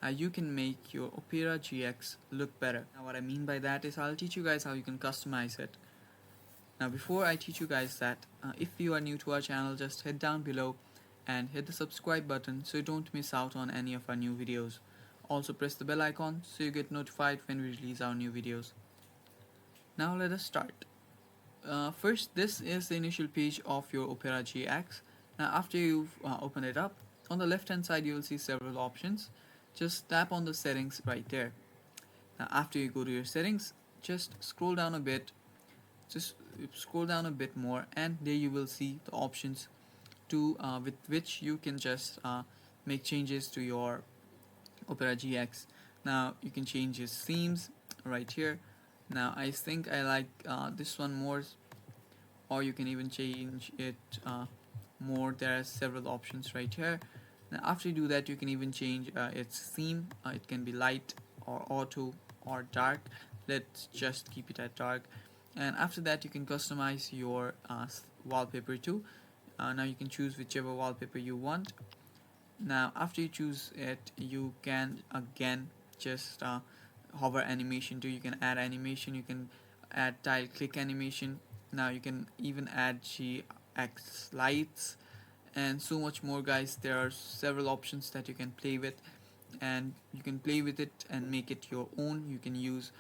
you can make your Opera GX look better. Now what I mean by that is I'll teach you guys how you can customize it. Now before I teach you guys that, if you are new to our channel, just head down below and hit the subscribe button so you don't miss out on any of our new videos. Also press the bell icon so you get notified when we release our new videos. Now let us start. First, this is the initial page of your Opera GX. Now after you've opened it up, on the left hand side you will see several options. Just tap on the settings right there. Now after you go to your settings, just scroll down a bit, just scroll down a bit more, and there you will see the options to with which you can just make changes to your Opera GX. Now you can change its themes right here. Now I think I like this one more, or you can even change it more. There are several options right here. Now after you do that, you can even change its theme. It can be light or auto or dark. Let's just keep it at dark. And after that, you can customize your wallpaper too. Now you can choose whichever wallpaper you want. Now after you choose it, you can again just hover animation too. You can add animation, you can add tile click animation. Now you can even add GX lights and so much more, guys. There are several options that you can play with, and you can play with it and make it your own. You can use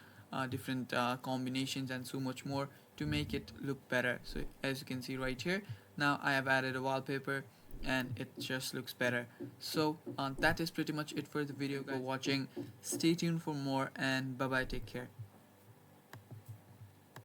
different combinations and so much more to make it look better. So as you can see right here, now I have added a wallpaper and it just looks better. So that is pretty much it for the video, guys. For watching, stay tuned for more, and bye bye, take care.